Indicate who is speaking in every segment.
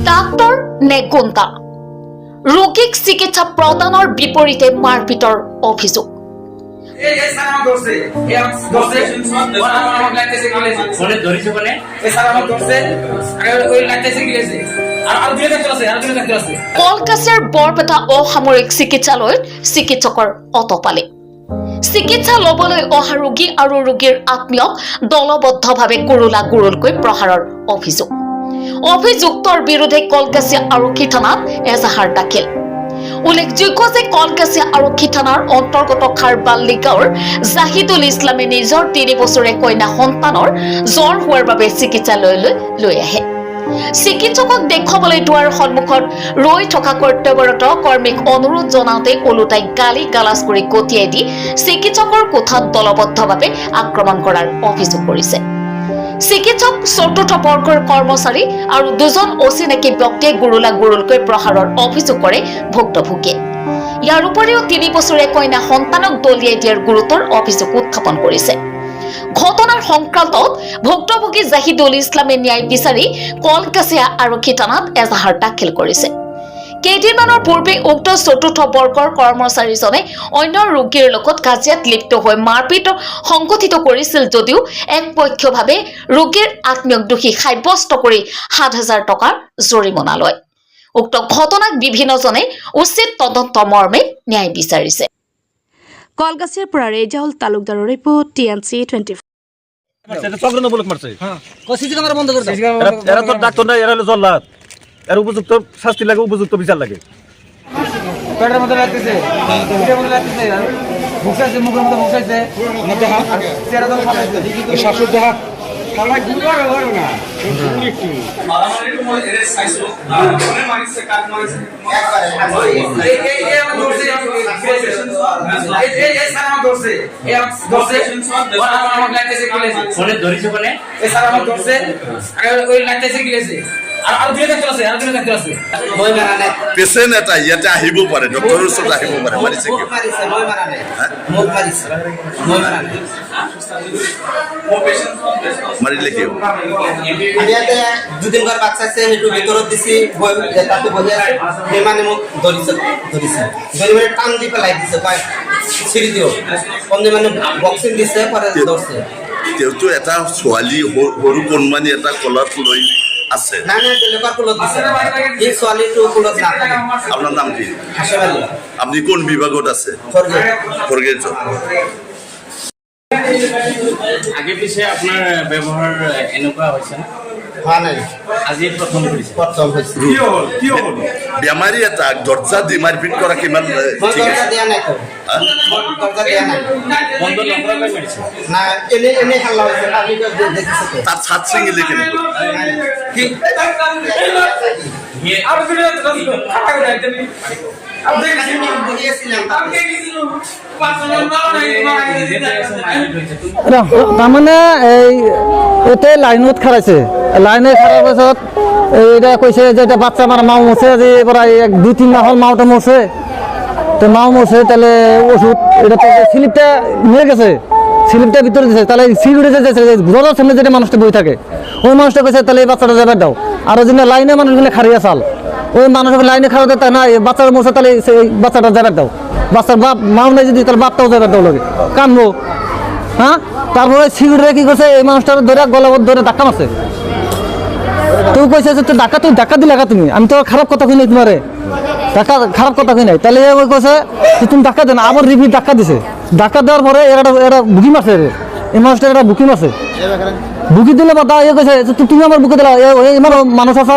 Speaker 1: ডাক্তৰ নে গুণ্ডা ৰোগীক চিকিৎসা প্ৰদানৰ বিপৰীতে মাৰপিটৰ অভিযোগ কলকাছাৰ বৰপেটা অসামৰিক চিকিৎসালয়ত চিকিৎসকৰ অতপালে চিকিৎসা লবলৈ অহা ৰোগী আৰু ৰোগীৰ আত্মীয়ক দলবদ্ধভাৱে গুৰুলা গুৰুলকৈ প্ৰহাৰৰ অভিযোগ অভিযুক্তৰ বিৰুদ্ধে কলকাছিয়া আৰক্ষী থানাত এজাহাৰ দাখিল উল্লেখযোগ্য যে কলকাছিয়া আৰক্ষী থানাৰ অন্তৰ্গত খাৰবাল্লি গাঁৱৰ জাহিদুল ইছলামে নিজৰ 3 বছৰীয়া কন্যা সন্তানৰ জ্বৰ হোৱাৰ বাবে চিকিৎসালয়লৈ লৈ আহে চিকিৎসকক দেখুৱাবলৈ দুৱাৰ সন্মুখত ৰৈ থকা কৰ্তব্যৰত কৰ্মীক অনুৰোধ জনাওঁতে ওলোটাই গালি গালাজ কৰি গতিয়াই দি চিকিৎসকৰ কোঠাত দলবদ্ধভাৱে আক্ৰমণ কৰাৰ অভিযোগ কৰিছে চিকিৎসক চতুৰ্থ বৰ্গৰ কৰ্মচাৰী আৰু দুজন অচিনাকি ব্যক্তিয়ে গুৰুলা গুৰুলকৈ প্ৰহাৰৰ অভিযোগ কৰে ভুক্তভোগীয়ে ইয়াৰ উপৰিও 3 বছৰীয়া কন্যা সন্তানক দলিয়াই দিয়াৰ গুৰুতৰ অভিযোগ উত্থাপন কৰিছে ঘটনাৰ সংক্ৰান্তত ভুক্তভোগী জাহিদুল ইছলামে ন্যায় বিচাৰি কলকাছিয়া আৰক্ষী থানাত এজাহাৰ দাখিল কৰিছে কেইদিনমানৰ পূৰ্বে উক্ত চতুৰ্থ বৰ্গৰ কৰ্মচাৰীজনে অন্য ৰোগীৰ লগত কাজিয়াত লিপ্ত হৈ মাৰপিট সংঘটিত কৰিছিল যদিও একপক্ষভাৱে ৰোগীৰ আত্মীয়ক দোষী সাব্যস্ত কৰি ৭,০০০ টকাৰ জৰিমনা লয় উক্ত ঘটনাক বিভিন্নজনে উচিত তদন্ত মৰ্মে ন্যায় বিচাৰিছে
Speaker 2: কলকাছিয়াৰ পৰা ৰেজাউল তালুকদাৰৰ ৰিপৰ্ট TNC 24
Speaker 3: এর উপযুক্ত শাস্তি লাগে উপযুক্ত বিচার লাগে
Speaker 4: পেটের মধ্যে লাগতেছে পেটের মধ্যে লাগতেছে ভুকসাইছে মুখের মধ্যে ভুকসাইছে মধ্যে হাত চেহারা তো ফাটাইছে শাশুড় দেখা কালা গুড়া হবে না একটু মারামারির মধ্যে এর সাইজও মনে মারিছে কাট মারিছে এই আমার দর্শে এই স্যার আমার দর্শে এই দর্শে আমার লাগতেছে কিলেছে ফোনে ধরিছে কোনে এই স্যার আমার দর্শে ওই লাগতেছে কিলেছে
Speaker 5: পেচেণ্ট এটা ইয়াতে আহিব পাৰে ডক্টৰৰ ওচৰত আহিব পাৰে মাৰিছে মাৰিলে কি
Speaker 6: ইয়াতে দুদিন ঘৰ বাচ্চা আছে সেইটো ভিতৰত দিছি তাতে বহি আছে মানে মোক ধৰিছে ধৰি মানে টান দি পেলাই দিছে পাই চিৰি দিও কমনে মানে বক্সিং দিছে পরে ধৰছে
Speaker 5: তেওঁতো এটা ছোৱালী সৰু কণমানি এটা কলাত লৈ আছে
Speaker 6: না না লেবার কুলত দিছে এই ছোৱালীটো কুলত না
Speaker 5: আপোনাৰ নাম কি
Speaker 6: হাসেম আলী
Speaker 5: আপনি কোন বিভাগত আছে ফরগেট
Speaker 7: আগে পিছে আপোনাৰ ব্যৱহাৰ এনেকুৱা হৈছে না
Speaker 6: হোৱা নাই
Speaker 7: আজি প্ৰথম কৰিছে
Speaker 5: কি হ'ল বেমাৰী এটা দৰ্জা দি মাৰপিট কৰা কিমান
Speaker 6: দৰ্জা দিয়া নাই দৰ্জা দিয়া নাই
Speaker 7: বন্ধ নকৰাকৈ মাৰিছে
Speaker 6: না এনে হাল্লা হৈছে আমি দেখিছো
Speaker 5: তার ছাদ ছিঙিলে কেনেকৈ
Speaker 6: কি
Speaker 4: তাৰমানে এতে লাইনত খাৰাইছে লাইনে খাৰাৰ পাছত এটা কৈছে যে এটা বাচ্চা আমার মাও মরছে যে প্রায় 2-3 মাস হল মাওটা মরছে তো মাও মরছে তাহলে ওষুধ এটা তো স্লিপটা নিয়ে গেছে স্লিপটা ভিতরে দিয়েছে তাহলে সিট উঠে যেতে ঘরের সামনে যেটা মানুষটা বই থাকে ওই মানুষটা কইছে তাহলে এই বাচ্চাটা যাবে দাও আর ওই লাইনে মানুষগুলো খারিয়া চাল ওই মানুষকে লাইনে খাওয়াতে তা না বাচ্চার মরছে তাহলে সেই বাচ্চাটা যাবে দাও বাচ্চার বাপ মাও নাই যদি তার বাপটাও যাবে দাও লাগে কামবো হ্যাঁ তারপরে সিকিউরিটি কি করছে এই মানুষটার ধরে গলাবদ্ধ ধরে ধাক্কা মারছে তুই কইছে যে তুই ধাক্কা দিলে তুমি আমি তো খারাপ কথা কই নাই তোমারে খারাপ কথা কই নাই তাহলে ওই কইছে তুমি ধাক্কা দেন আবার রিপিট ধাক্কা দিছে ধাক্কা দেওয়ার পরে এরা বুকি মারছে এই মানুষটা এটা বুকি মারছে বুকি দিলে বা দা কইছে তুমি আমার বুকে দিলা এই মানুষ আছে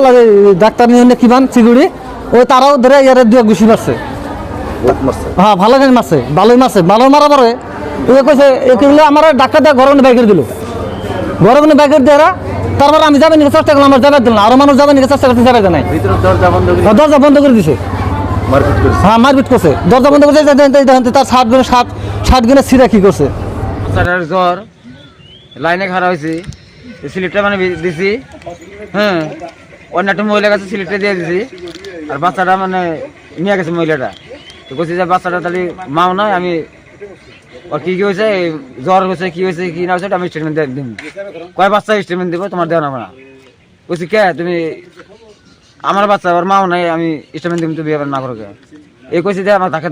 Speaker 4: ডাক্তার নিয়ে কিমান সিকিউরিটি ওই তারাও ধরে এর দুয়া গুছি মারছে হ্যাঁ ভালো গান মারছে ভালোই মারছে ভালো মারা পরে ওই কইছে এগুলো আমার ধাক্কা দেওয়া গরমে বাইকের দিল গরমে বাইকের দেওয়া তারপর আমি যাবেন চেষ্টা করলাম আমার যাবে দিল না আরো মানুষ যাবেন চেষ্টা করতে যাবে নাই দরজা বন্ধ করে দিছে হ্যাঁ মারপিট করছে দরজা বন্ধ করছে তার 60 গুণে সিরা কি করছে জ্বর লাইনে খারাপ হয়েছে স্লিপটা মানে দিছি হ্যাঁ অন্য একটা মহিলার কাছে স্লিপটা দিয়ে দিছি আর বাচ্চাটা মানে নিয়ে গেছে মহিলাটা তো বলছি যে বাচ্চাটা তাহলে মাও নয় আমি
Speaker 8: ওর কি হয়েছে জ্বর হয়েছে কি হয়েছে কি না হয়েছে আমি স্টেটমেন্ট দিন কয় বাচ্চা স্টেটমেন্ট দেবো তোমার দেওয়া না বলছি কে তুমি আমার বাচ্চা ওর মাও নাই আমি স্টেটমেন্ট দিব তুমি এবার না করো কে এই কইছি যে আমার টাকা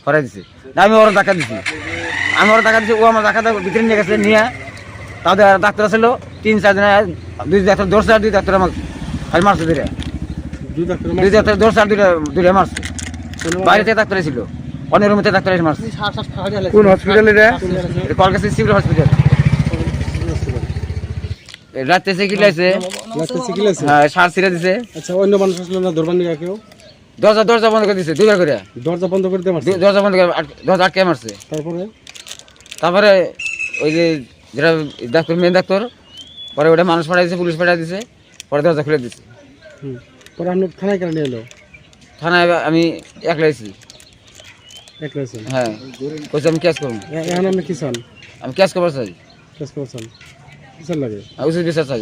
Speaker 8: করাই দিছি আমি ওর টাকা দিছি ও আমার টাকা ভিতরে নিয়ে গেছে নিয়ে তাদের ডাক্তার ছিল 3-4 দিন 2 ডাক্তার ধরছে আর 2 ডাক্তার আমাকে খালি মারছে ধরে 2 ডাক্তার ধরছে আর 2 মারছে বাইরে থেকে ডাক্তার ছিল অনেক রুমে ডাক্তার এসে মারছে
Speaker 3: কোন হসপিটাল এটা
Speaker 8: কলকাতা সিভিল হসপিটাল রাতে এসে কি লাইছে হ্যাঁ সার ছিঁড়ে দিছে
Speaker 3: আচ্ছা অন্য মানুষ আসলো না ধরবার নিয়ে কেউ
Speaker 8: দরজা বন্ধ করে দিছে 2 করে
Speaker 3: দরজা বন্ধ করে দিয়ে মারছে
Speaker 8: দরজা বন্ধ করে দরজা আটকে মারছে তারপরে ওই যে যেটা ডাক্তার মেন ডাক্তার পরে ওটা মানুষ পাঠাই দিছে পুলিশ পাঠাই দিছে পরে দরজা খুলে দিছে
Speaker 3: পরে আপনি থানায় কেন নিয়ে এলো
Speaker 8: থানায় আমি একলা আছি হ্যাঁ কইছে আমি কেস করবো
Speaker 3: এখন আপনি কি চান
Speaker 8: আমি কেস করবো চাই
Speaker 3: কেস করছেন কি চান লাগে
Speaker 8: উচিত বিচার চাই